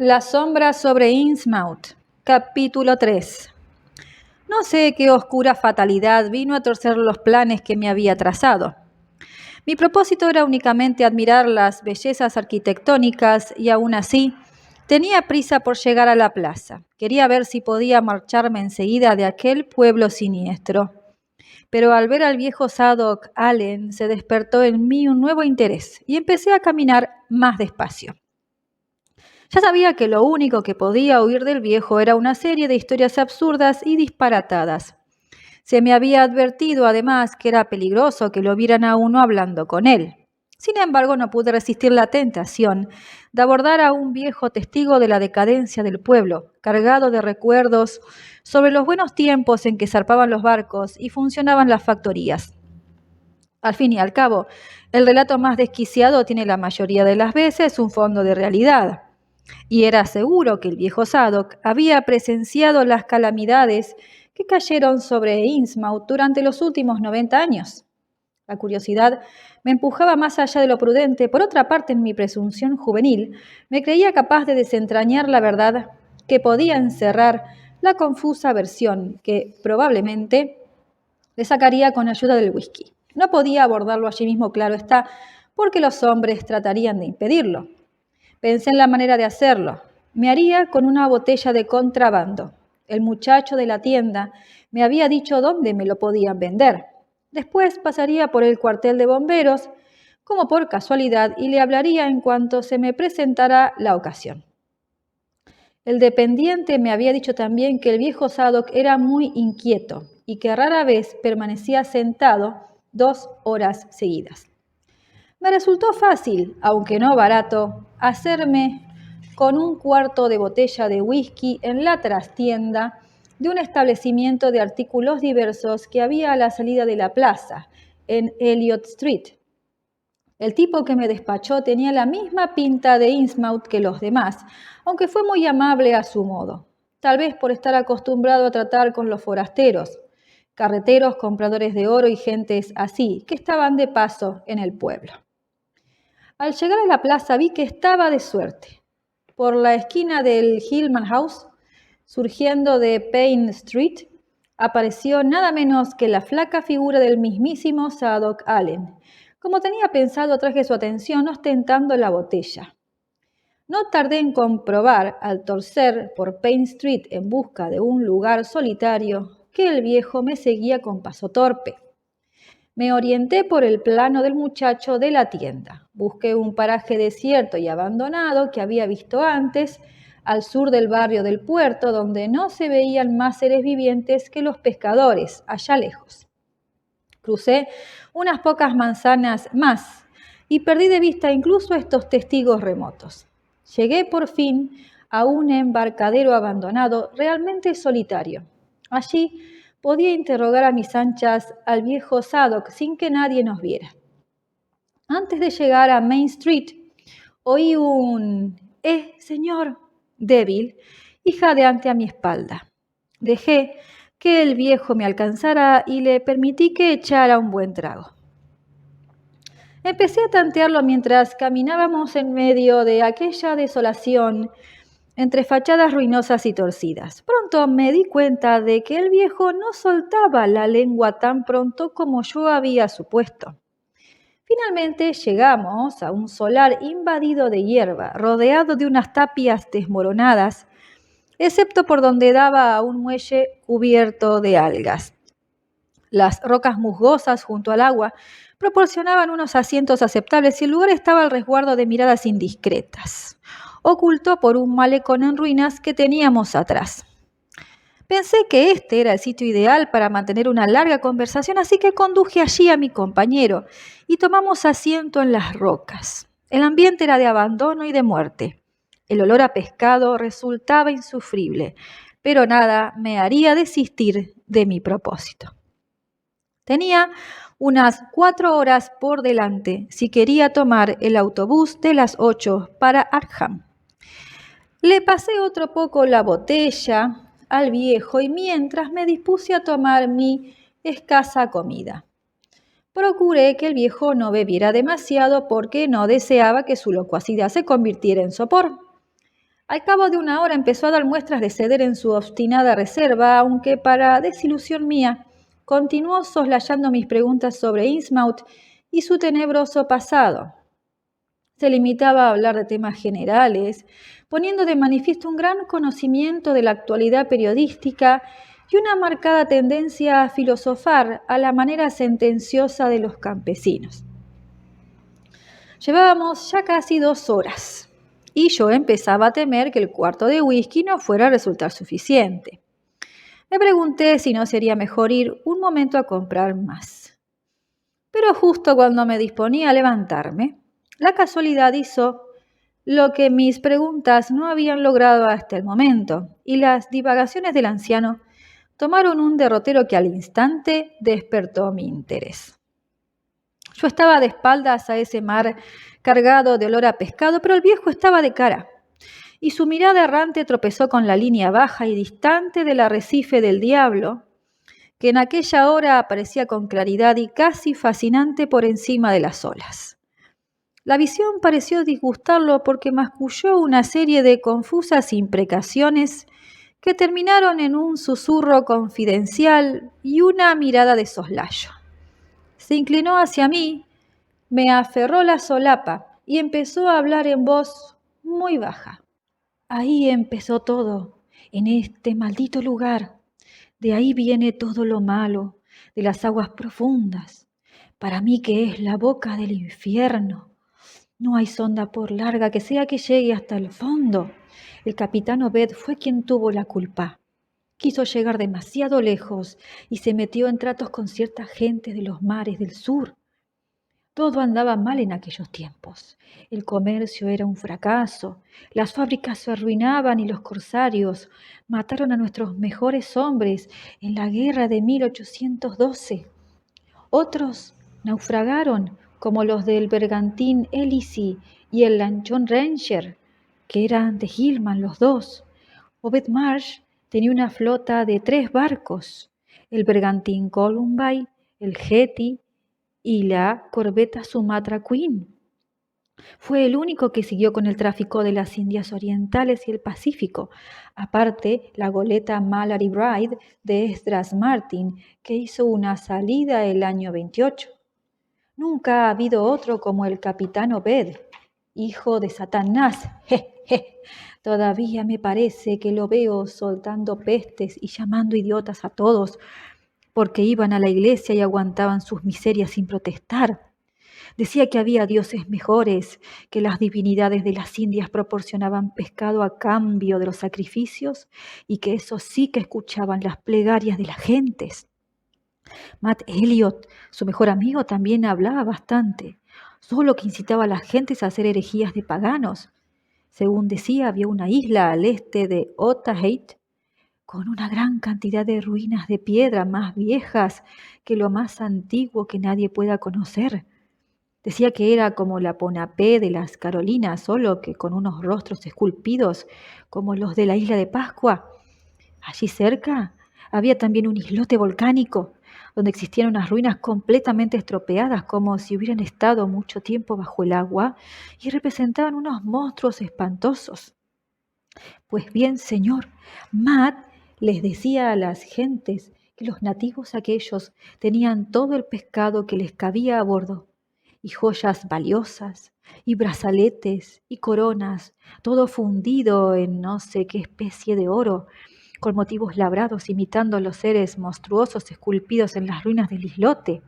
La sombra sobre Innsmouth, capítulo 3. No sé qué oscura fatalidad vino a torcer los planes que me había trazado. Mi propósito era únicamente admirar las bellezas arquitectónicas y aún así tenía prisa por llegar a la plaza. Quería ver si podía marcharme enseguida de aquel pueblo siniestro. Pero al ver al viejo Zadok Allen se despertó en mí un nuevo interés y empecé a caminar más despacio. Ya sabía que lo único que podía oír del viejo era una serie de historias absurdas y disparatadas. Se me había advertido además que era peligroso que lo vieran a uno hablando con él. Sin embargo, no pude resistir la tentación de abordar a un viejo testigo de la decadencia del pueblo, cargado de recuerdos sobre los buenos tiempos en que zarpaban los barcos y funcionaban las factorías. Al fin y al cabo, el relato más desquiciado tiene la mayoría de las veces un fondo de realidad. Y era seguro que el viejo Zadok había presenciado las calamidades que cayeron sobre Innsmouth durante los últimos 90 años. La curiosidad me empujaba más allá de lo prudente. Por otra parte, en mi presunción juvenil, me creía capaz de desentrañar la verdad que podía encerrar la confusa versión que, probablemente, le sacaría con ayuda del whisky. No podía abordarlo allí mismo, claro está, porque los hombres tratarían de impedirlo. Pensé en la manera de hacerlo. Me haría con una botella de contrabando. El muchacho de la tienda me había dicho dónde me lo podían vender. Después pasaría por el cuartel de bomberos, como por casualidad, y le hablaría en cuanto se me presentara la ocasión. El dependiente me había dicho también que el viejo Zadok era muy inquieto y que rara vez permanecía sentado 2 horas seguidas. Me resultó fácil, aunque no barato, hacerme con un cuarto de botella de whisky en la trastienda de un establecimiento de artículos diversos que había a la salida de la plaza, en Elliot Street. El tipo que me despachó tenía la misma pinta de Innsmouth que los demás, aunque fue muy amable a su modo, tal vez por estar acostumbrado a tratar con los forasteros, carreteros, compradores de oro y gentes así, que estaban de paso en el pueblo. Al llegar a la plaza vi que estaba de suerte. Por la esquina del Hillman House, surgiendo de Payne Street, apareció nada menos que la flaca figura del mismísimo Zadok Allen. Como tenía pensado, atraje su atención ostentando la botella. No tardé en comprobar, al torcer por Payne Street en busca de un lugar solitario, que el viejo me seguía con paso torpe. Me orienté por el plano del muchacho de la tienda. Busqué un paraje desierto y abandonado que había visto antes, al sur del barrio del puerto, donde no se veían más seres vivientes que los pescadores, allá lejos. Crucé unas pocas manzanas más y perdí de vista incluso a estos testigos remotos. Llegué por fin a un embarcadero abandonado, realmente solitario. Allí podía interrogar a mis anchas al viejo Zadok sin que nadie nos viera. Antes de llegar a Main Street, oí un señor, débil y jadeante a mi espalda. Dejé que el viejo me alcanzara y le permití que echara un buen trago. Empecé a tantearlo mientras caminábamos en medio de aquella desolación entre fachadas ruinosas y torcidas. Pronto me di cuenta de que el viejo no soltaba la lengua tan pronto como yo había supuesto. Finalmente llegamos a un solar invadido de hierba, rodeado de unas tapias desmoronadas, excepto por donde daba a un muelle cubierto de algas. Las rocas musgosas junto al agua proporcionaban unos asientos aceptables y el lugar estaba al resguardo de miradas indiscretas, oculto por un malecón en ruinas que teníamos atrás. Pensé que este era el sitio ideal para mantener una larga conversación, así que conduje allí a mi compañero y tomamos asiento en las rocas. El ambiente era de abandono y de muerte. El olor a pescado resultaba insufrible, pero nada me haría desistir de mi propósito. Tenía unas 4 horas por delante si quería tomar el autobús de las 8 para Arkham. Le pasé otro poco la botella al viejo y mientras me dispuse a tomar mi escasa comida. Procuré que el viejo no bebiera demasiado porque no deseaba que su locuacidad se convirtiera en sopor. Al cabo de una hora empezó a dar muestras de ceder en su obstinada reserva, aunque para desilusión mía continuó soslayando mis preguntas sobre Innsmouth y su tenebroso pasado. Se limitaba a hablar de temas generales, poniendo de manifiesto un gran conocimiento de la actualidad periodística y una marcada tendencia a filosofar a la manera sentenciosa de los campesinos. Llevábamos ya casi 2 horas y yo empezaba a temer que el cuarto de whisky no fuera a resultar suficiente. Me pregunté si no sería mejor ir un momento a comprar más. Pero justo cuando me disponía a levantarme, la casualidad hizo lo que mis preguntas no habían logrado hasta el momento, y las divagaciones del anciano tomaron un derrotero que al instante despertó mi interés. Yo estaba de espaldas a ese mar cargado de olor a pescado, pero el viejo estaba de cara, y su mirada errante tropezó con la línea baja y distante del arrecife del diablo, que en aquella hora aparecía con claridad y casi fascinante por encima de las olas. La visión pareció disgustarlo porque masculló una serie de confusas imprecaciones que terminaron en un susurro confidencial y una mirada de soslayo. Se inclinó hacia mí, me aferró la solapa y empezó a hablar en voz muy baja. Ahí empezó todo, en este maldito lugar. De ahí viene todo lo malo, de las aguas profundas. Para mí que es la boca del infierno. No hay sonda por larga que sea que llegue hasta el fondo. El capitán Obed fue quien tuvo la culpa. Quiso llegar demasiado lejos y se metió en tratos con cierta gente de los mares del sur. Todo andaba mal en aquellos tiempos. El comercio era un fracaso, las fábricas se arruinaban y los corsarios mataron a nuestros mejores hombres en la guerra de 1812. Otros naufragaron, como los del bergantín Elysee y el lanchón Ranger, que eran de Hillman los dos. Obed Marsh tenía una flota de 3 barcos, el bergantín Columbine, el Hetty y la corbeta Sumatra Queen. Fue el único que siguió con el tráfico de las Indias Orientales y el Pacífico, aparte la goleta Mallory Bride de Esdras Martin, que hizo una salida el año 28. Nunca ha habido otro como el capitán Obed, hijo de Satanás. Todavía me parece que lo veo soltando pestes y llamando idiotas a todos, porque iban a la iglesia y aguantaban sus miserias sin protestar. Decía que había dioses mejores, que las divinidades de las Indias proporcionaban pescado a cambio de los sacrificios y que esos sí que escuchaban las plegarias de las gentes. Matt Elliot, su mejor amigo, también hablaba bastante, solo que incitaba a las gentes a hacer herejías de paganos. Según decía, había una isla al este de Otaheite con una gran cantidad de ruinas de piedra más viejas que lo más antiguo que nadie pueda conocer. Decía que era como la Ponapé de las Carolinas, solo que con unos rostros esculpidos como los de la isla de Pascua. Allí cerca había también un islote volcánico, donde existían unas ruinas completamente estropeadas, como si hubieran estado mucho tiempo bajo el agua, y representaban unos monstruos espantosos. Pues bien, señor, Matt les decía a las gentes que los nativos aquellos tenían todo el pescado que les cabía a bordo, y joyas valiosas, y brazaletes, y coronas, todo fundido en no sé qué especie de oro, con motivos labrados imitando los seres monstruosos esculpidos en las ruinas del islote.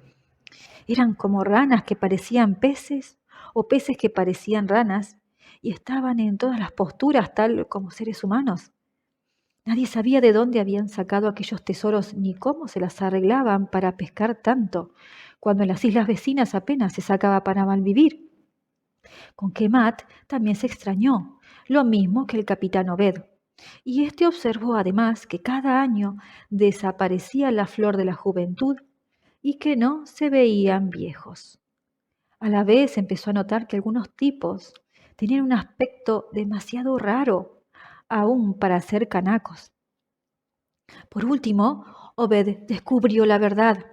Eran como ranas que parecían peces o peces que parecían ranas, y estaban en todas las posturas tal como seres humanos. Nadie sabía de dónde habían sacado aquellos tesoros ni cómo se las arreglaban para pescar tanto, cuando en las islas vecinas apenas se sacaba para malvivir. Con que Matt también se extrañó, lo mismo que el capitán Obed, y éste observó además que cada año desaparecía la flor de la juventud y que no se veían viejos. A la vez empezó a notar que algunos tipos tenían un aspecto demasiado raro, aún para ser canacos. Por último, Obed descubrió la verdad.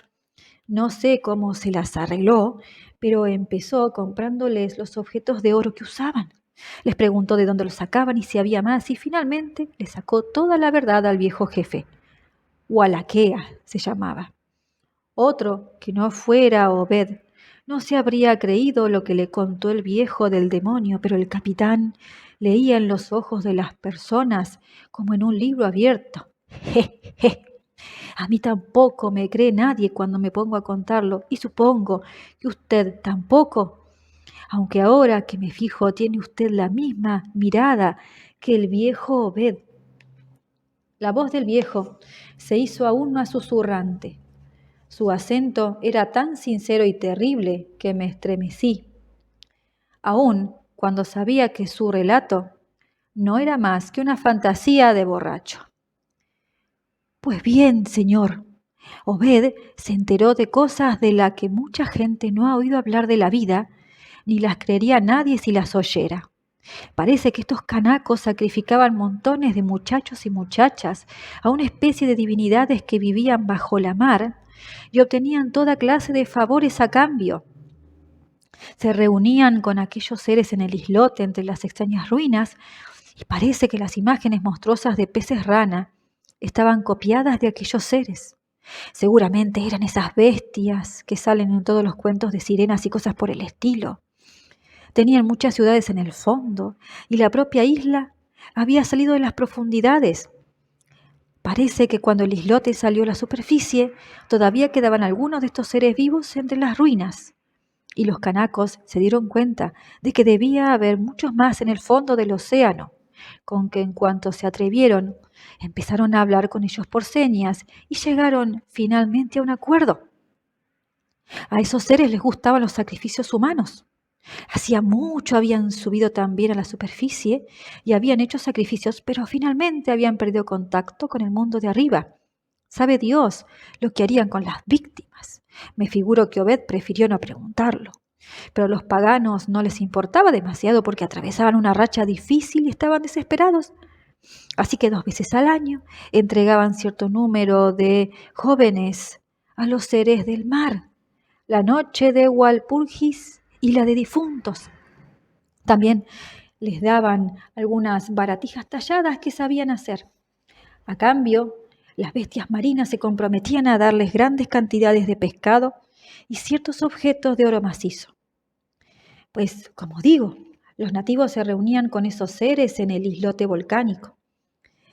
No sé cómo se las arregló, pero empezó comprándoles los objetos de oro que usaban. Les preguntó de dónde lo sacaban y si había más, y finalmente le sacó toda la verdad al viejo jefe. Walaquea se llamaba. Otro, que no fuera Obed, no se habría creído lo que le contó el viejo del demonio, pero el capitán leía en los ojos de las personas como en un libro abierto. Je, je. A mí tampoco me cree nadie cuando me pongo a contarlo, y supongo que usted tampoco, aunque ahora que me fijo tiene usted la misma mirada que el viejo Obed. La voz del viejo se hizo aún más susurrante. Su acento era tan sincero y terrible que me estremecí, aun cuando sabía que su relato no era más que una fantasía de borracho. Pues bien, señor, Obed se enteró de cosas de las que mucha gente no ha oído hablar de la vida, ni las creería nadie si las oyera. Parece que estos canacos sacrificaban montones de muchachos y muchachas a una especie de divinidades que vivían bajo la mar y obtenían toda clase de favores a cambio. Se reunían con aquellos seres en el islote entre las extrañas ruinas y parece que las imágenes monstruosas de peces rana estaban copiadas de aquellos seres. Seguramente eran esas bestias que salen en todos los cuentos de sirenas y cosas por el estilo. Tenían muchas ciudades en el fondo y la propia isla había salido de las profundidades. Parece que cuando el islote salió a la superficie, todavía quedaban algunos de estos seres vivos entre las ruinas. Y los canacos se dieron cuenta de que debía haber muchos más en el fondo del océano, con que en cuanto se atrevieron, empezaron a hablar con ellos por señas y llegaron finalmente a un acuerdo. A esos seres les gustaban los sacrificios humanos. Hacía mucho habían subido también a la superficie y habían hecho sacrificios, pero finalmente habían perdido contacto con el mundo de arriba. Sabe Dios lo que harían con las víctimas. Me figuro que Obed prefirió no preguntarlo. Pero a los paganos no les importaba demasiado porque atravesaban una racha difícil y estaban desesperados. Así que 2 veces al año entregaban cierto número de jóvenes a los seres del mar, la noche de Walpurgis y la de difuntos. También les daban algunas baratijas talladas que sabían hacer. A cambio, las bestias marinas se comprometían a darles grandes cantidades de pescado y ciertos objetos de oro macizo. Pues, como digo, los nativos se reunían con esos seres en el islote volcánico.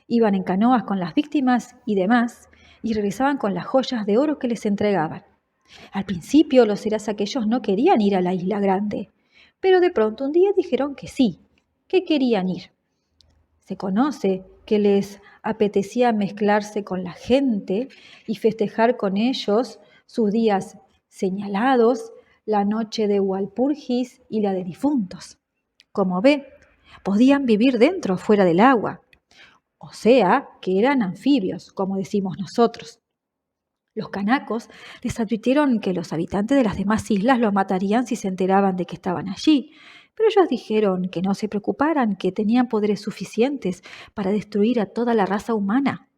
Iban en canoas con las víctimas y demás, y regresaban con las joyas de oro que les entregaban. Al principio los seres aquellos no querían ir a la isla grande, pero de pronto un día dijeron que sí, que querían ir. Se conoce que les apetecía mezclarse con la gente y festejar con ellos sus días señalados, la noche de Walpurgis y la de difuntos. Como ve, podían vivir dentro o fuera del agua, o sea, que eran anfibios, como decimos nosotros. Los canacos les advirtieron que los habitantes de las demás islas los matarían si se enteraban de que estaban allí, pero ellos dijeron que no se preocuparan, que tenían poderes suficientes para destruir a toda la raza humana,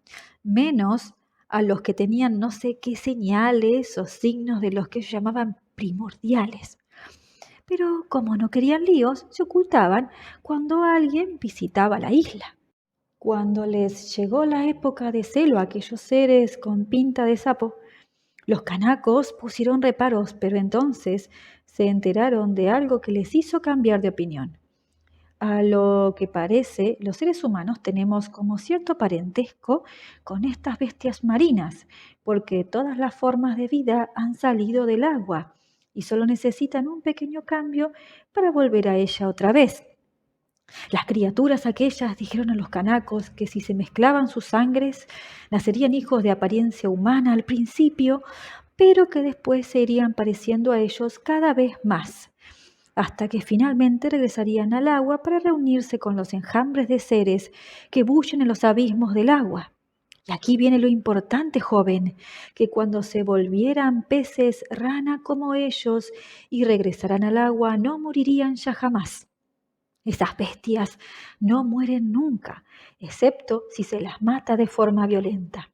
menos a los que tenían no sé qué señales o signos de los que ellos llamaban primordiales. Pero como no querían líos, se ocultaban cuando alguien visitaba la isla. Cuando les llegó la época de celo a aquellos seres con pinta de sapo, los canacos pusieron reparos, pero entonces se enteraron de algo que les hizo cambiar de opinión. A lo que parece, los seres humanos tenemos como cierto parentesco con estas bestias marinas, porque todas las formas de vida han salido del agua y solo necesitan un pequeño cambio para volver a ella otra vez. Las criaturas aquellas dijeron a los canacos que si se mezclaban sus sangres, nacerían hijos de apariencia humana al principio, pero que después se irían pareciendo a ellos cada vez más, hasta que finalmente regresarían al agua para reunirse con los enjambres de seres que bullen en los abismos del agua. Y aquí viene lo importante, joven, que cuando se volvieran peces rana como ellos y regresaran al agua, no morirían ya jamás. Esas bestias no mueren nunca, excepto si se las mata de forma violenta.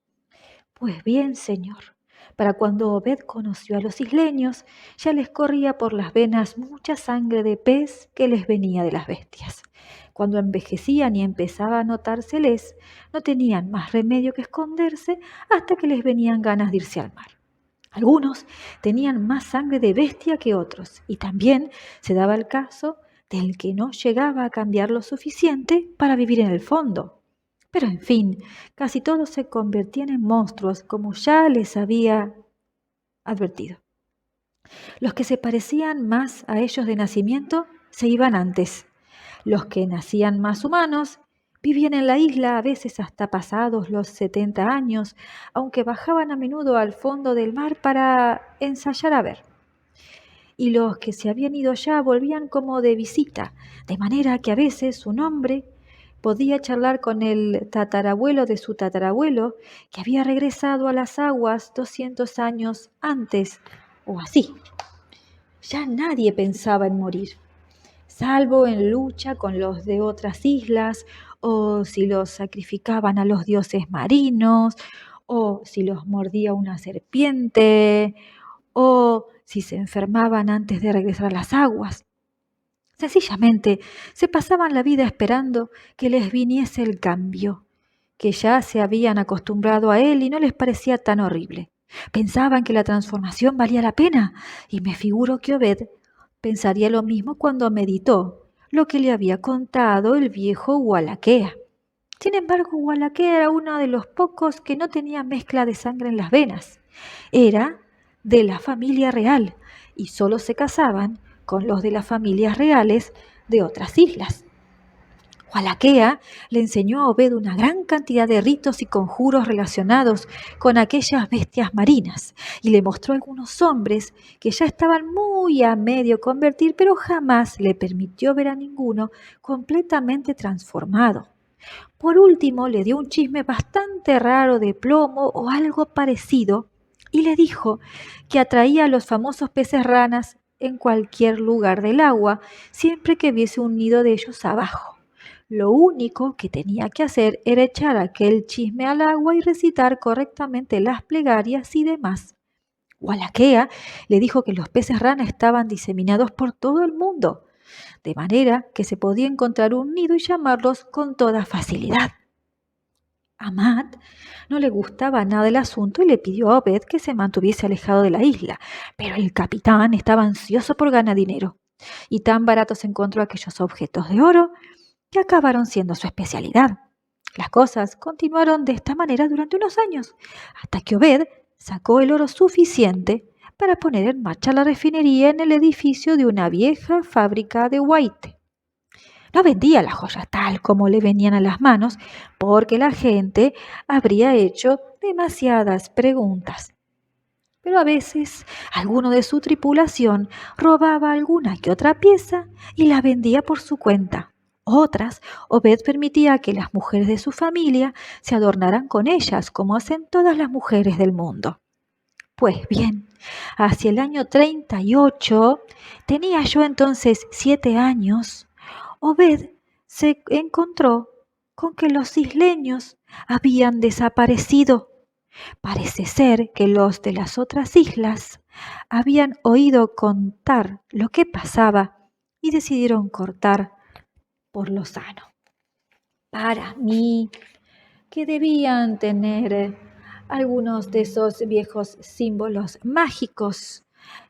Pues bien, señor, Para cuando Obed conoció a los isleños, ya les corría por las venas mucha sangre de pez que les venía de las bestias. Cuando envejecían y empezaba a notárseles, no tenían más remedio que esconderse hasta que les venían ganas de irse al mar. Algunos tenían más sangre de bestia que otros, y también se daba el caso del que no llegaba a cambiar lo suficiente para vivir en el fondo. Pero en fin, casi todos se convertían en monstruos, como ya les había advertido. Los que se parecían más a ellos de nacimiento se iban antes. Los que nacían más humanos vivían en la isla a veces hasta pasados los 70 años, aunque bajaban a menudo al fondo del mar para ensayar a ver. Y los que se habían ido ya volvían como de visita, de manera que a veces un hombre podía charlar con el tatarabuelo de su tatarabuelo, que había regresado a las aguas 200 años antes, o así. Ya nadie pensaba en morir, salvo en lucha con los de otras islas, o si los sacrificaban a los dioses marinos, o si los mordía una serpiente, o si se enfermaban antes de regresar a las aguas. Sencillamente se pasaban la vida esperando que les viniese el cambio, que ya se habían acostumbrado a él y no les parecía tan horrible. Pensaban que la transformación valía la pena, y me figuro que Obed pensaría lo mismo cuando meditó lo que le había contado el viejo Wallachea. Sin embargo, Wallachea era uno de los pocos que no tenía mezcla de sangre en las venas. Era de la familia real y solo se casaban con los de las familias reales de otras islas. Wallachea le enseñó a Obed una gran cantidad de ritos y conjuros relacionados con aquellas bestias marinas y le mostró algunos hombres que ya estaban muy a medio convertir, pero jamás le permitió ver a ninguno completamente transformado. Por último, le dio un chisme bastante raro de plomo o algo parecido y le dijo que atraía a los famosos peces ranas en cualquier lugar del agua, siempre que viese un nido de ellos abajo. Lo único que tenía que hacer era echar aquel chisme al agua y recitar correctamente las plegarias y demás. Wallachea le dijo que los peces rana estaban diseminados por todo el mundo, de manera que se podía encontrar un nido y llamarlos con toda facilidad. A Matt no le gustaba nada el asunto y le pidió a Obed que se mantuviese alejado de la isla, pero el capitán estaba ansioso por ganar dinero, y tan baratos encontró aquellos objetos de oro que acabaron siendo su especialidad. Las cosas continuaron de esta manera durante unos años, hasta que Obed sacó el oro suficiente para poner en marcha la refinería en el edificio de una vieja fábrica de White. No vendía las joyas tal como le venían a las manos porque la gente habría hecho demasiadas preguntas. Pero a veces alguno de su tripulación robaba alguna que otra pieza y la vendía por su cuenta. Otras, Obed permitía que las mujeres de su familia se adornaran con ellas, como hacen todas las mujeres del mundo. Pues bien, hacia el año 38, tenía yo entonces 7 años, Obed se encontró con que los isleños habían desaparecido. Parece ser que los de las otras islas habían oído contar lo que pasaba y decidieron cortar por lo sano. Para mí, que debían tener algunos de esos viejos símbolos mágicos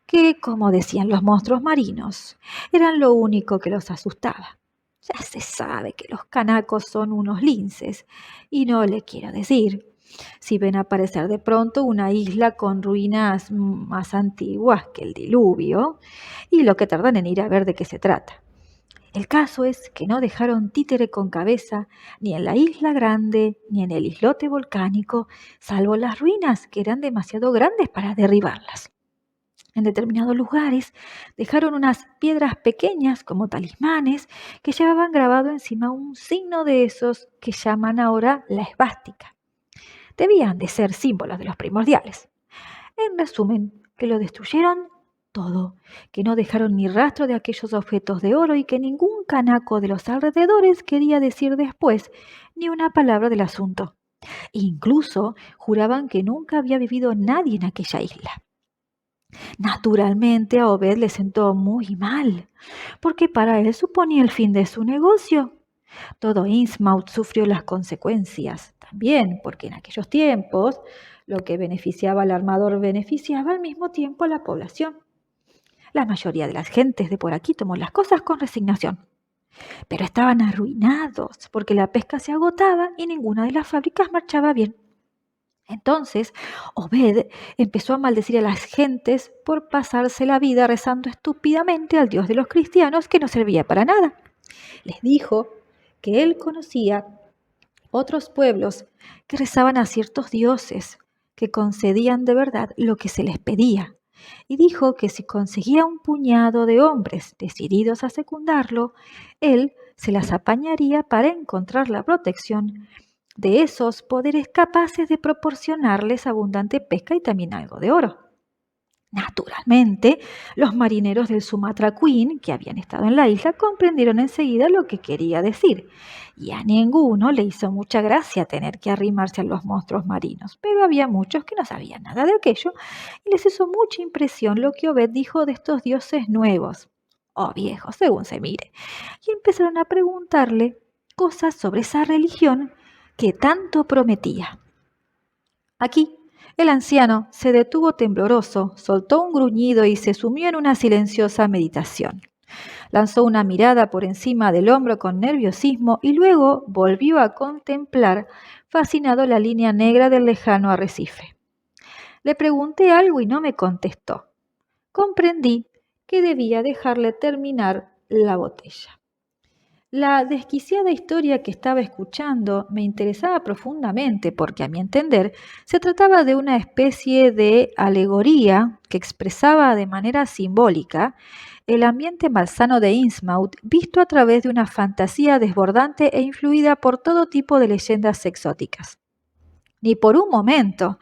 que, como decían los monstruos marinos, eran lo único que los asustaba. Ya se sabe que los canacos son unos linces, y no le quiero decir si ven aparecer de pronto una isla con ruinas más antiguas que el diluvio, y lo que tardan en ir a ver de qué se trata. El caso es que no dejaron títere con cabeza ni en la isla grande ni en el islote volcánico, salvo las ruinas que eran demasiado grandes para derribarlas. En determinados lugares dejaron unas piedras pequeñas como talismanes que llevaban grabado encima un signo de esos que llaman ahora la esvástica. Debían de ser símbolos de los primordiales. En resumen, que lo destruyeron todo, que no dejaron ni rastro de aquellos objetos de oro y que ningún canaco de los alrededores quería decir después ni una palabra del asunto. Incluso juraban que nunca había vivido nadie en aquella isla. Naturalmente a Obed le sentó muy mal, porque para él suponía el fin de su negocio. Todo Innsmouth sufrió las consecuencias, también porque en aquellos tiempos lo que beneficiaba al armador beneficiaba al mismo tiempo a la población. La mayoría de las gentes de por aquí tomó las cosas con resignación, pero estaban arruinados porque la pesca se agotaba y ninguna de las fábricas marchaba bien. Entonces, Obed empezó a maldecir a las gentes por pasarse la vida rezando estúpidamente al Dios de los cristianos que no servía para nada. Les dijo que él conocía otros pueblos que rezaban a ciertos dioses que concedían de verdad lo que se les pedía. Y dijo que si conseguía un puñado de hombres decididos a secundarlo, él se las apañaría para encontrar la protección de esos poderes capaces de proporcionarles abundante pesca y también algo de oro. Naturalmente, los marineros del Sumatra Queen, que habían estado en la isla, comprendieron enseguida lo que quería decir, y a ninguno le hizo mucha gracia tener que arrimarse a los monstruos marinos, pero había muchos que no sabían nada de aquello, y les hizo mucha impresión lo que Obed dijo de estos dioses nuevos, o viejos, según se mire, y empezaron a preguntarle cosas sobre esa religión que tanto prometía. Aquí, el anciano se detuvo tembloroso, soltó un gruñido y se sumió en una silenciosa meditación. Lanzó una mirada por encima del hombro con nerviosismo y luego volvió a contemplar, fascinado, la línea negra del lejano arrecife. Le pregunté algo y no me contestó. Comprendí que debía dejarle terminar la botella. La desquiciada historia que estaba escuchando me interesaba profundamente porque, a mi entender, se trataba de una especie de alegoría que expresaba de manera simbólica el ambiente malsano de Innsmouth visto a través de una fantasía desbordante e influida por todo tipo de leyendas exóticas. Ni por un momento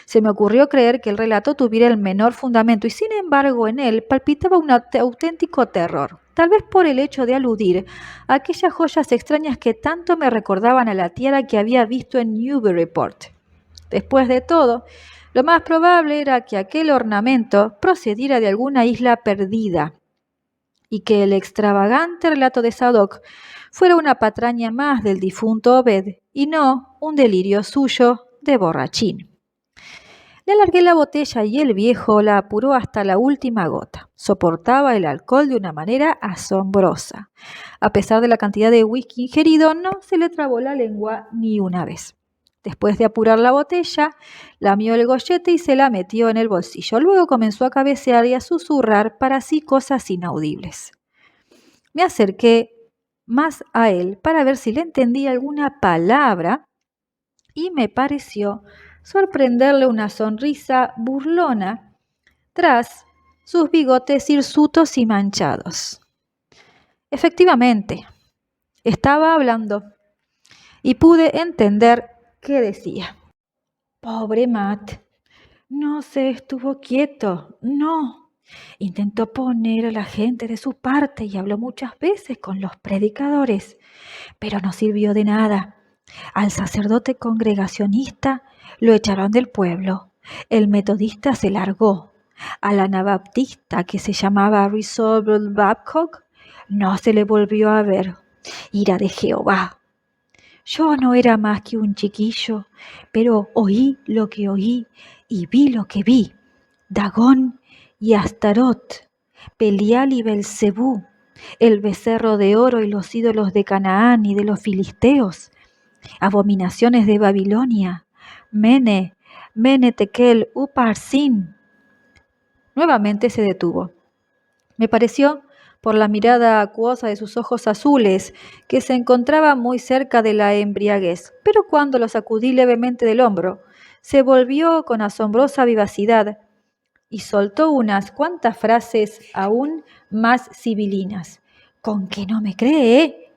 se me ocurrió creer que el relato tuviera el menor fundamento y sin embargo en él palpitaba un auténtico terror, tal vez por el hecho de aludir a aquellas joyas extrañas que tanto me recordaban a la tiara que había visto en Newburyport. Después de todo, lo más probable era que aquel ornamento procediera de alguna isla perdida y que el extravagante relato de Zadok fuera una patraña más del difunto Obed y no un delirio suyo de borrachín. Le alargué la botella y el viejo la apuró hasta la última gota. Soportaba el alcohol de una manera asombrosa. A pesar de la cantidad de whisky ingerido, no se le trabó la lengua ni una vez. Después de apurar la botella, lamió el gollete y se la metió en el bolsillo. Luego comenzó a cabecear y a susurrar para sí cosas inaudibles. Me acerqué más a él para ver si le entendía alguna palabra y me pareció sorprenderle una sonrisa burlona tras sus bigotes hirsutos y manchados. Efectivamente, estaba hablando y pude entender qué decía. Pobre Matt, no se estuvo quieto, no. Intentó poner a la gente de su parte y habló muchas veces con los predicadores, pero no sirvió de nada. Al sacerdote congregacionista lo echaron del pueblo. El metodista se largó. Al anabaptista, que se llamaba Resolved Babcock, no se le volvió a ver. Ira de Jehová. Yo no era más que un chiquillo, pero oí lo que oí y vi lo que vi. Dagón y Astarot, Belial y Belcebú, el becerro de oro y los ídolos de Canaán y de los filisteos, abominaciones de Babilonia, Mene, Tekel, Uparsin. Nuevamente se detuvo. Me pareció, por la mirada acuosa de sus ojos azules, que se encontraba muy cerca de la embriaguez, pero cuando lo sacudí levemente del hombro, se volvió con asombrosa vivacidad y soltó unas cuantas frases aún más sibilinas. ¿Con que no me cree?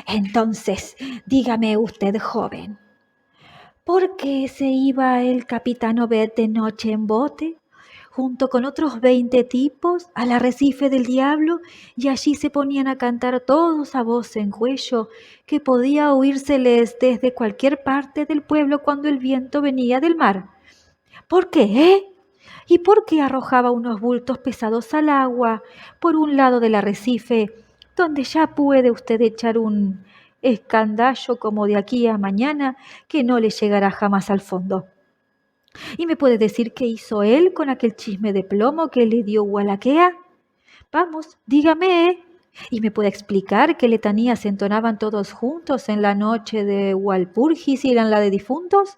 Entonces, dígame usted, joven, ¿por qué se iba el capitán Obed de noche en bote? junto con otros 20 tipos, al arrecife del diablo, y allí se ponían a cantar todos a voz en cuello, que podía oírseles desde cualquier parte del pueblo cuando el viento venía del mar. ¿Por qué, ¿Y por qué arrojaba unos bultos pesados al agua por un lado del arrecife, donde ya puede usted echar un escandallo como de aquí a mañana que no le llegará jamás al fondo? ¿Y me puede decir qué hizo él con aquel chisme de plomo que le dio Walaquea? Vamos, dígame, ¿Y me puede explicar qué letanías entonaban todos juntos en la noche de Walpurgis y en la de difuntos?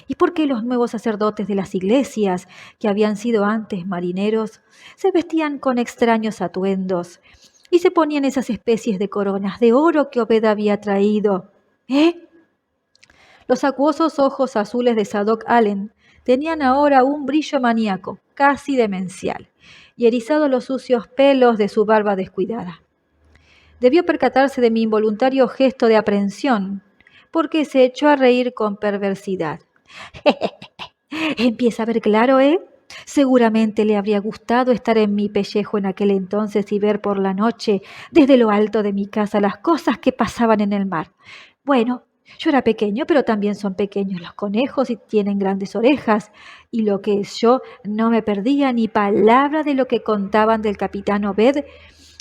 ¿Y por qué los nuevos sacerdotes de las iglesias, que habían sido antes marineros, se vestían con extraños atuendos y se ponían esas especies de coronas de oro que Obed había traído? Los acuosos ojos azules de Zadok Allen tenían ahora un brillo maníaco, casi demencial, y erizados los sucios pelos de su barba descuidada. Debió percatarse de mi involuntario gesto de aprehensión, porque se echó a reír con perversidad. Empieza a ver claro, Seguramente le habría gustado estar en mi pellejo en aquel entonces y ver por la noche, desde lo alto de mi casa, las cosas que pasaban en el mar. Bueno, yo era pequeño, pero también son pequeños los conejos y tienen grandes orejas, y lo que es yo no me perdía ni palabra de lo que contaban del capitán Obed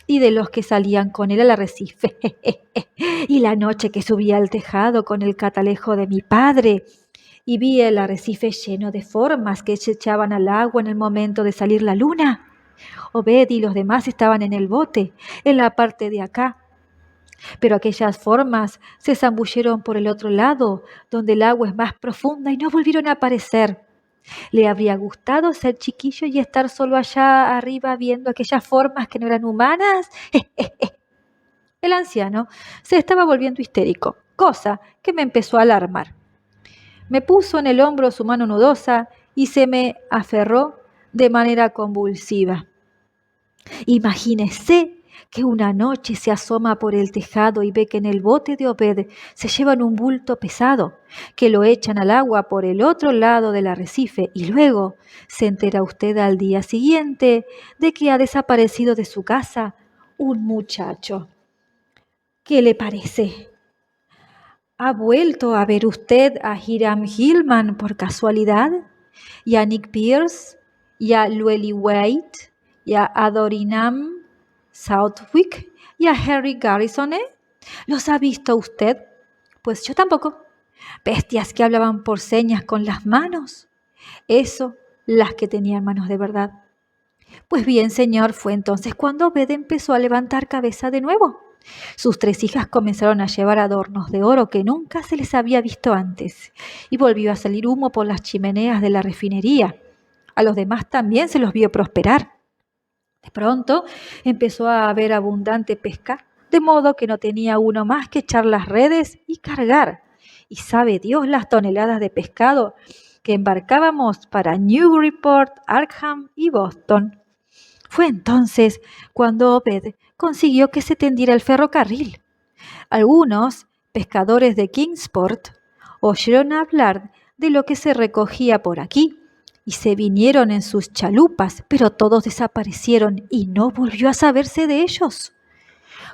y de los que salían con él al arrecife. Y la noche que subía al tejado con el catalejo de mi padre y vi el arrecife lleno de formas que se echaban al agua en el momento de salir la luna. Obed y los demás estaban en el bote, en la parte de acá, pero aquellas formas se zambulleron por el otro lado, donde el agua es más profunda, y no volvieron a aparecer. ¿Le habría gustado ser chiquillo y estar solo allá arriba viendo aquellas formas que no eran humanas? El anciano se estaba volviendo histérico, cosa que me empezó a alarmar. Me puso en el hombro su mano nudosa y se me aferró de manera convulsiva. Imagínese que una noche se asoma por el tejado y ve que en el bote de Obed se llevan un bulto pesado, que lo echan al agua por el otro lado del arrecife, y luego se entera usted al día siguiente de que ha desaparecido de su casa un muchacho. ¿Qué le parece? ¿Ha vuelto a ver usted a Hiram Hillman por casualidad? ¿Y a Nick Pierce? ¿Y a Llewellyn Waite? ¿Y a Adoniram Southwick? ¿Y a Henry Garrison, ¿Los ha visto usted? Pues yo tampoco. Bestias que hablaban por señas con las manos. Eso, las que tenían manos de verdad. Pues bien, señor, fue entonces cuando Obed empezó a levantar cabeza de nuevo. Sus 3 hijas comenzaron a llevar adornos de oro que nunca se les había visto antes, y volvió a salir humo por las chimeneas de la refinería. A los demás también se los vio prosperar. De pronto empezó a haber abundante pesca, de modo que no tenía uno más que echar las redes y cargar. Y sabe Dios las toneladas de pescado que embarcábamos para Newburyport, Arkham y Boston. Fue entonces cuando Obed consiguió que se tendiera el ferrocarril. Algunos pescadores de Kingsport oyeron hablar de lo que se recogía por aquí y se vinieron en sus chalupas, pero todos desaparecieron y no volvió a saberse de ellos.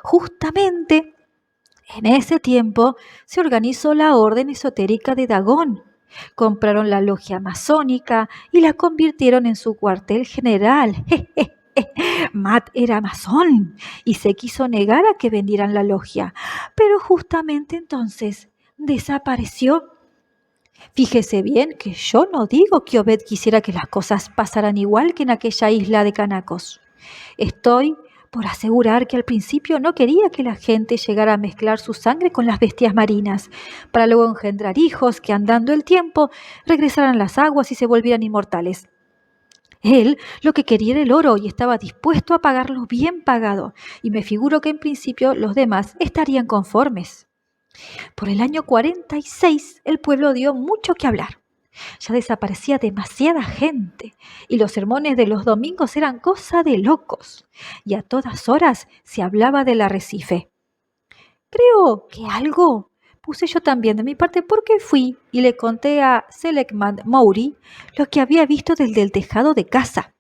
Justamente en ese tiempo se organizó la Orden Esotérica de Dagón. Compraron la logia masónica y la convirtieron en su cuartel general. Matt era masón y se quiso negar a que vendieran la logia, pero justamente entonces desapareció. Fíjese bien que yo no digo que Obed quisiera que las cosas pasaran igual que en aquella isla de Canacos. Estoy por asegurar que al principio no quería que la gente llegara a mezclar su sangre con las bestias marinas, para luego engendrar hijos que, andando el tiempo, regresaran a las aguas y se volvieran inmortales. Él lo que quería era el oro y estaba dispuesto a pagarlo bien pagado, y me figuro que en principio los demás estarían conformes. Por el año 46 el pueblo dio mucho que hablar. Ya desaparecía demasiada gente y los sermones de los domingos eran cosa de locos, y a todas horas se hablaba del arrecife. Creo que algo Puse yo también de mi parte porque fui y le conté a Seligman Maury lo que había visto desde el tejado de casa.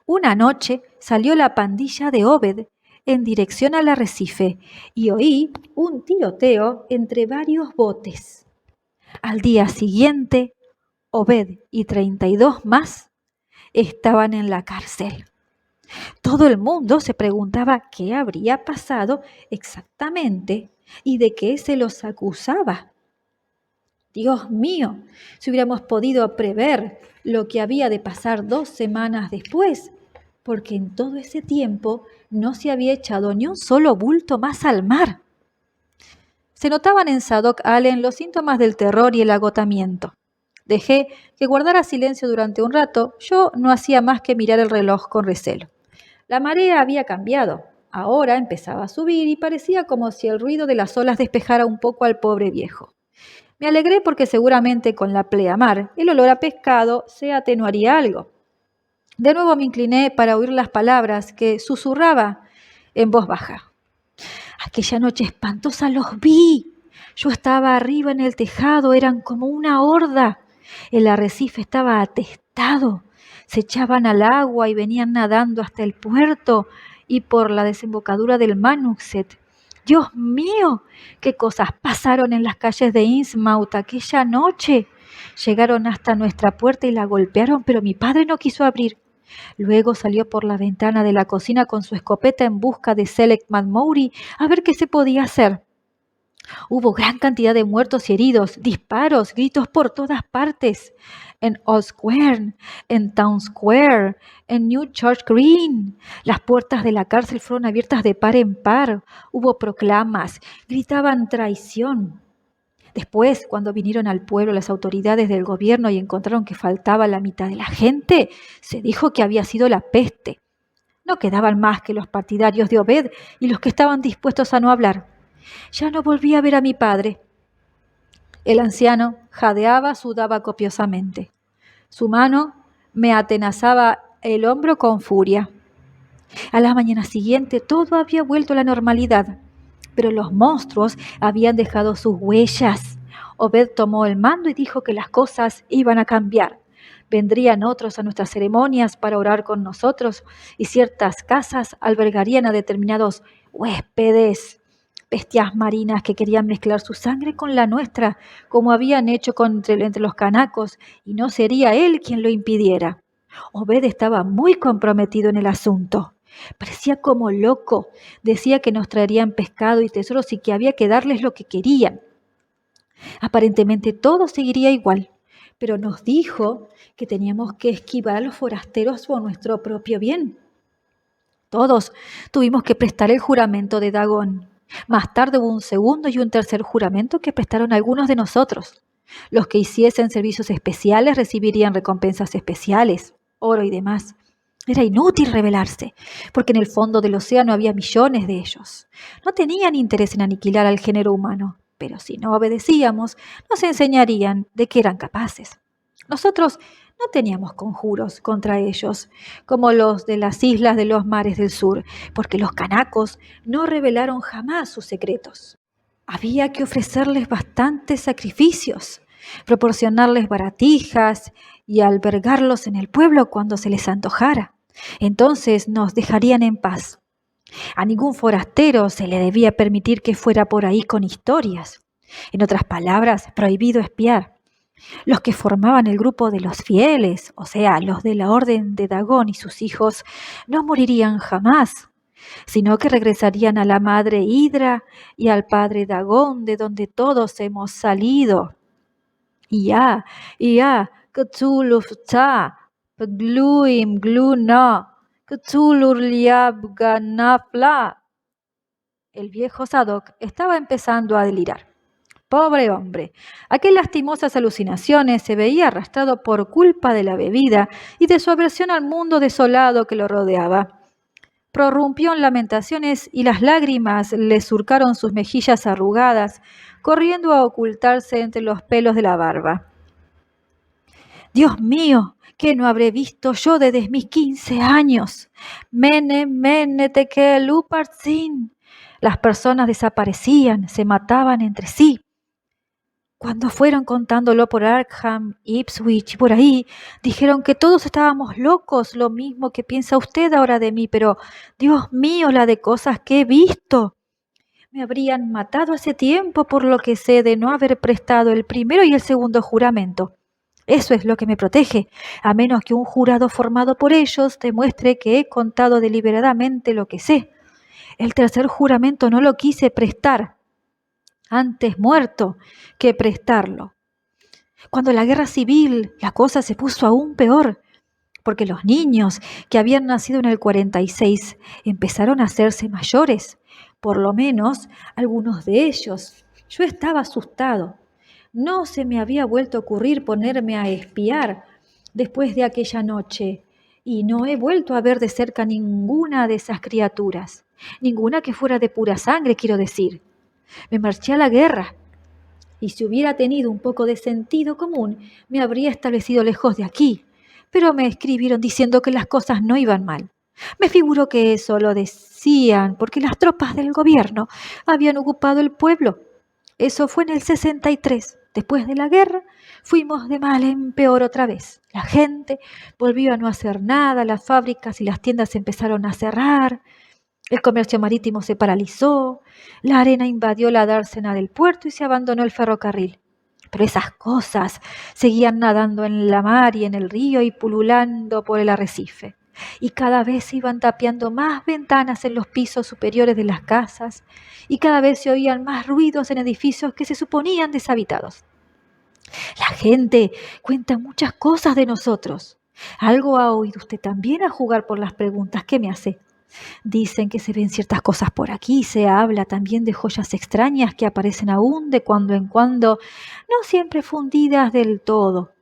Una noche salió la pandilla de Obed en dirección al arrecife y oí un tiroteo entre varios botes. Al día siguiente, Obed y 32 más estaban en la cárcel. Todo el mundo se preguntaba qué habría pasado exactamente y de qué se los acusaba. Dios mío, si hubiéramos podido prever lo que había de pasar 2 semanas después, porque en todo ese tiempo no se había echado ni un solo bulto más al mar. Se notaban en Zadok Allen los síntomas del terror y el agotamiento. Dejé que guardara silencio durante un rato. Yo no hacía más que mirar el reloj con recelo. La marea había cambiado. Ahora empezaba a subir y parecía como si el ruido de las olas despejara un poco al pobre viejo. Me alegré porque seguramente con la pleamar el olor a pescado se atenuaría algo. De nuevo me incliné para oír las palabras que susurraba en voz baja. Aquella noche espantosa los vi. Yo estaba arriba en el tejado, eran como una horda. El arrecife estaba atestado. Se echaban al agua y venían nadando hasta el puerto y por la desembocadura del Manuxet. Dios mío, qué cosas pasaron en las calles de Innsmouth aquella noche. Llegaron hasta nuestra puerta y la golpearon, pero mi padre no quiso abrir. Luego salió por la ventana de la cocina con su escopeta en busca de Seligman Maury a ver qué se podía hacer. Hubo gran cantidad de muertos y heridos, disparos, gritos por todas partes. En Old Square, en Town Square, en New Church Green. Las puertas de la cárcel fueron abiertas de par en par. Hubo proclamas, gritaban traición. Después, cuando vinieron al pueblo las autoridades del gobierno y encontraron que faltaba la mitad de la gente, se dijo que había sido la peste. No quedaban más que los partidarios de Obed y los que estaban dispuestos a no hablar. Ya no volví a ver a mi padre. El anciano jadeaba, sudaba copiosamente. Su mano me atenazaba el hombro con furia. A la mañana siguiente todo había vuelto a la normalidad, pero los monstruos habían dejado sus huellas. Obed tomó el mando y dijo que las cosas iban a cambiar. Vendrían otros a nuestras ceremonias para orar con nosotros y ciertas casas albergarían a determinados huéspedes, bestias marinas que querían mezclar su sangre con la nuestra, como habían hecho entre los canacos, y no sería él quien lo impidiera. Obed estaba muy comprometido en el asunto. Parecía como loco. Decía que nos traerían pescado y tesoros y que había que darles lo que querían. Aparentemente todo seguiría igual, pero nos dijo que teníamos que esquivar a los forasteros por nuestro propio bien. Todos tuvimos que prestar el juramento de Dagón. Más tarde hubo un segundo y un tercer juramento que prestaron algunos de nosotros. Los que hiciesen servicios especiales recibirían recompensas especiales, oro y demás. Era inútil rebelarse, porque en el fondo del océano había millones de ellos. No tenían interés en aniquilar al género humano, pero si no obedecíamos, nos enseñarían de qué eran capaces. Nosotros no teníamos conjuros contra ellos, como los de las islas de los mares del sur, porque los canacos no revelaron jamás sus secretos. Había que ofrecerles bastantes sacrificios, proporcionarles baratijas y albergarlos en el pueblo cuando se les antojara. Entonces nos dejarían en paz. A ningún forastero se le debía permitir que fuera por ahí con historias. En otras palabras, prohibido espiar. Los que formaban el grupo de los fieles, o sea, los de la orden de Dagón y sus hijos, no morirían jamás, sino que regresarían a la madre Hidra y al padre Dagón, de donde todos hemos salido. Ya, Cthulhu-Ptah, Pgluim Gluna, Cthulhu-Liab-Ganafla. El viejo Zadok estaba empezando a delirar. Pobre hombre, aquel lastimosas alucinaciones se veía arrastrado por culpa de la bebida y de su aversión al mundo desolado que lo rodeaba. Prorrumpió en lamentaciones y las lágrimas le surcaron sus mejillas arrugadas, corriendo a ocultarse entre los pelos de la barba. Dios mío, ¿qué no habré visto yo desde mis 15 años? Mene, tekel, upartzin. Las personas desaparecían, se mataban entre sí. Cuando fueron contándolo por Arkham, Ipswich y por ahí, dijeron que todos estábamos locos, lo mismo que piensa usted ahora de mí, pero Dios mío, la de cosas que he visto. Me habrían matado hace tiempo por lo que sé de no haber prestado el primero y el segundo juramento. Eso es lo que me protege, a menos que un jurado formado por ellos demuestre que he contado deliberadamente lo que sé. El tercer juramento no lo quise prestar, antes muerto que prestarlo. Cuando la guerra civil, la cosa se puso aún peor, porque los niños que habían nacido en el 46 empezaron a hacerse mayores, por lo menos algunos de ellos. Yo estaba asustado. No se me había vuelto a ocurrir ponerme a espiar después de aquella noche, y no he vuelto a ver de cerca ninguna de esas criaturas, ninguna que fuera de pura sangre, quiero decir. Me marché a la guerra, y si hubiera tenido un poco de sentido común, me habría establecido lejos de aquí. Pero me escribieron diciendo que las cosas no iban mal. Me figuro que eso lo decían porque las tropas del gobierno habían ocupado el pueblo. Eso fue en el 63. Después de la guerra, fuimos de mal en peor otra vez. La gente volvió a no hacer nada, las fábricas y las tiendas empezaron a cerrar. El comercio marítimo se paralizó, la arena invadió la dársena del puerto y se abandonó el ferrocarril. Pero esas cosas seguían nadando en la mar y en el río y pululando por el arrecife. Y cada vez se iban tapiando más ventanas en los pisos superiores de las casas y cada vez se oían más ruidos en edificios que se suponían deshabitados. La gente cuenta muchas cosas de nosotros. ¿Algo ha oído usted también a jugar por las preguntas que me hace? Dicen que se ven ciertas cosas por aquí, se habla también de joyas extrañas que aparecen aún de cuando en cuando, no siempre fundidas del todo.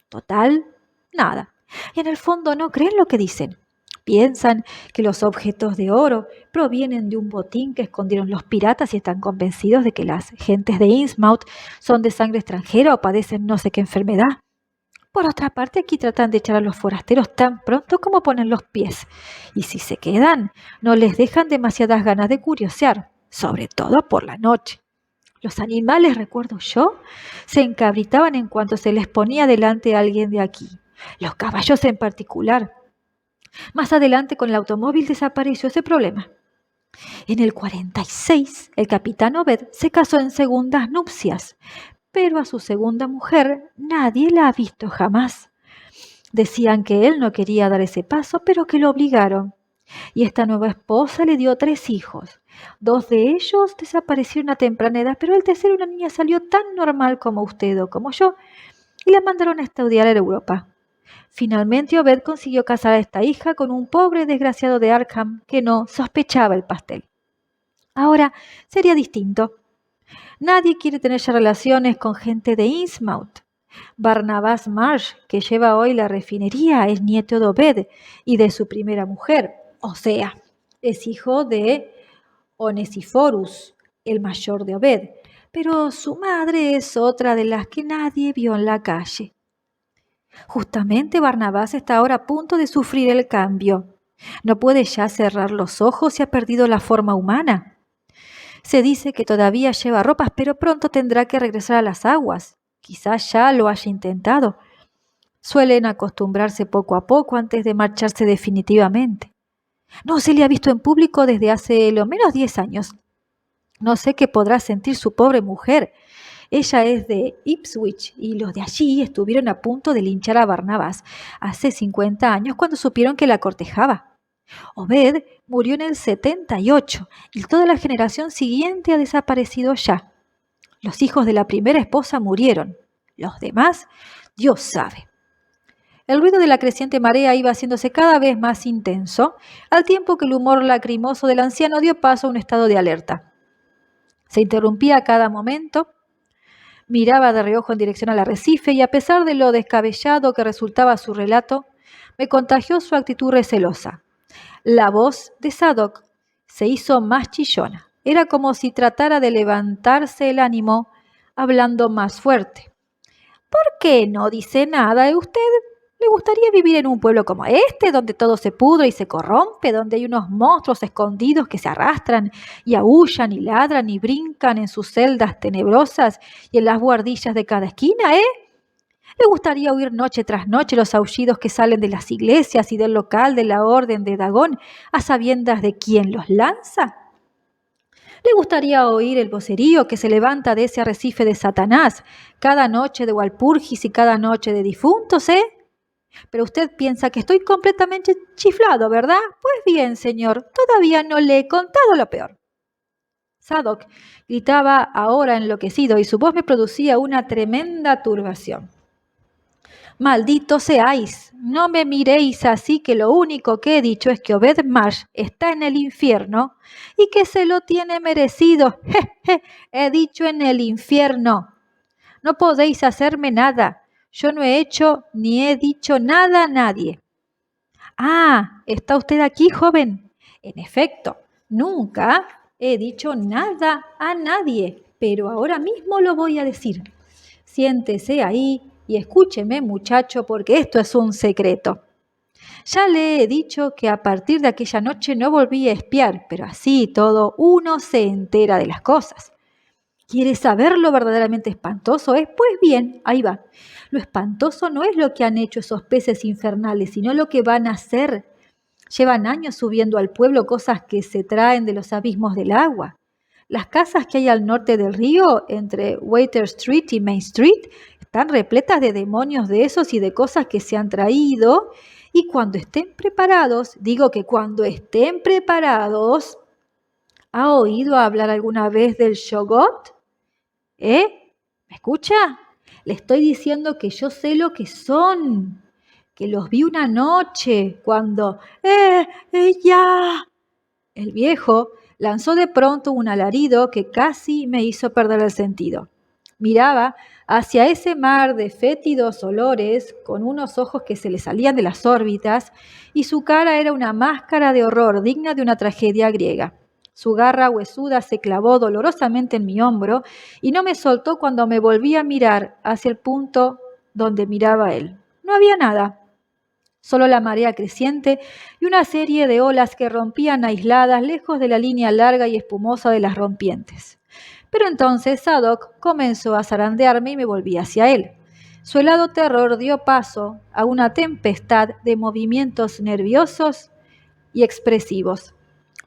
Total, nada. Y en el fondo no creen lo que dicen. Piensan que los objetos de oro provienen de un botín que escondieron los piratas y están convencidos de que las gentes de Innsmouth son de sangre extranjera o padecen no sé qué enfermedad. Por otra parte, aquí tratan de echar a los forasteros tan pronto como ponen los pies. Y si se quedan, no les dejan demasiadas ganas de curiosear, sobre todo por la noche. Los animales, recuerdo yo, se encabritaban en cuanto se les ponía delante a alguien de aquí. Los caballos en particular. Más adelante con el automóvil desapareció ese problema. En el 46, el capitán Obed se casó en segundas nupcias, pero a su segunda mujer nadie la ha visto jamás. Decían que él no quería dar ese paso, pero que lo obligaron. Y esta nueva esposa le dio 3 hijos. 2 de ellos desaparecieron a temprana edad, pero el tercero, una niña, salió tan normal como usted o como yo, y la mandaron a estudiar en Europa. Finalmente Obed consiguió casar a esta hija con un pobre desgraciado de Arkham que no sospechaba el pastel. Ahora sería distinto. Nadie quiere tener ya relaciones con gente de Innsmouth. Barnabas Marsh, que lleva hoy la refinería, es nieto de Obed y de su primera mujer, o sea, es hijo de Onesiphorus, el mayor de Obed, pero su madre es otra de las que nadie vio en la calle. Justamente Barnabas está ahora a punto de sufrir el cambio. No puede ya cerrar los ojos y ha perdido la forma humana. Se dice que todavía lleva ropas, pero pronto tendrá que regresar a las aguas. Quizás ya lo haya intentado. Suelen acostumbrarse poco a poco antes de marcharse definitivamente. No se le ha visto en público desde hace lo menos 10 años. No sé qué podrá sentir su pobre mujer. Ella es de Ipswich y los de allí estuvieron a punto de linchar a Barnabas hace 50 años cuando supieron que la cortejaba. Obed murió en el 78 y toda la generación siguiente ha desaparecido ya. Los hijos de la primera esposa murieron. Los demás, Dios sabe. El ruido de la creciente marea iba haciéndose cada vez más intenso, al tiempo que el humor lacrimoso del anciano dio paso a un estado de alerta. Se interrumpía a cada momento, miraba de reojo en dirección al arrecife y a pesar de lo descabellado que resultaba su relato, me contagió su actitud recelosa. La voz de Zadok se hizo más chillona. Era como si tratara de levantarse el ánimo, hablando más fuerte. ¿Por qué no dice nada usted? ¿Le gustaría vivir en un pueblo como este, donde todo se pudre y se corrompe, donde hay unos monstruos escondidos que se arrastran y aúllan y ladran y brincan en sus celdas tenebrosas y en las buhardillas de cada esquina, eh? ¿Le gustaría oír noche tras noche los aullidos que salen de las iglesias y del local de la Orden de Dagón a sabiendas de quién los lanza? ¿Le gustaría oír el vocerío que se levanta de ese arrecife de Satanás cada noche de Walpurgis y cada noche de difuntos, eh? Pero usted piensa que estoy completamente chiflado, ¿verdad? Pues bien, señor, todavía no le he contado lo peor. Zadok gritaba ahora enloquecido y su voz me producía una tremenda turbación. Malditos seáis, no me miréis así, que lo único que he dicho es que Obed Marsh está en el infierno y que se lo tiene merecido. He dicho en el infierno. No podéis hacerme nada. Yo no he hecho ni he dicho nada a nadie. Ah, ¿está usted aquí, joven? En efecto, nunca he dicho nada a nadie, pero ahora mismo lo voy a decir. Siéntese ahí y escúcheme, muchacho, porque esto es un secreto. Ya le he dicho que a partir de aquella noche no volví a espiar, pero así todo uno se entera de las cosas. ¿Quiere saber lo verdaderamente espantoso es? Pues bien, ahí va. Lo espantoso no es lo que han hecho esos peces infernales, sino lo que van a hacer. Llevan años subiendo al pueblo cosas que se traen de los abismos del agua. Las casas que hay al norte del río, entre Water Street y Main Street, están repletas de demonios de esos y de cosas que se han traído. Y cuando estén preparados, digo que cuando estén preparados, ¿ha oído hablar alguna vez del Shoggoth? ¿Eh? ¿Me escucha? Le estoy diciendo que yo sé lo que son, que los vi una noche cuando... ¡Ya! El viejo lanzó de pronto un alarido que casi me hizo perder el sentido. Miraba hacia ese mar de fétidos olores con unos ojos que se le salían de las órbitas y su cara era una máscara de horror digna de una tragedia griega. Su garra huesuda se clavó dolorosamente en mi hombro y no me soltó cuando me volví a mirar hacia el punto donde miraba él. No había nada, solo la marea creciente y una serie de olas que rompían aisladas lejos de la línea larga y espumosa de las rompientes. Pero entonces Zadok comenzó a zarandearme y me volví hacia él. Su helado terror dio paso a una tempestad de movimientos nerviosos y expresivos.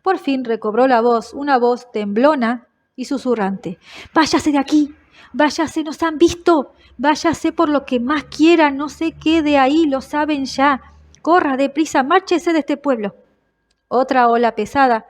Por fin recobró la voz, una voz temblona y susurrante. «¡Váyase de aquí! ¡Váyase! ¡Nos han visto! ¡Váyase por lo que más quiera! ¡No se quede ahí! ¡Lo saben ya! ¡Corra deprisa! ¡Márchese de este pueblo!». Otra ola pesada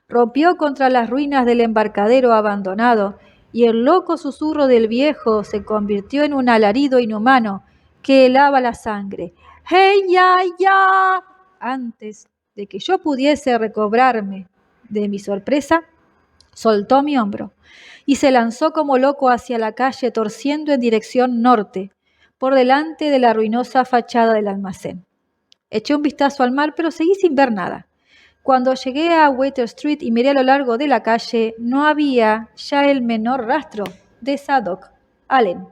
rompió contra las ruinas del embarcadero abandonado y el loco susurro del viejo se convirtió en un alarido inhumano que helaba la sangre. ¡Hey, ya, ya! Antes de que yo pudiese recobrarme de mi sorpresa, soltó mi hombro y se lanzó como loco hacia la calle torciendo en dirección norte, por delante de la ruinosa fachada del almacén. Eché un vistazo al mar, pero seguí sin ver nada. Cuando llegué a Water Street y miré a lo largo de la calle, no había ya el menor rastro de Zadok Allen.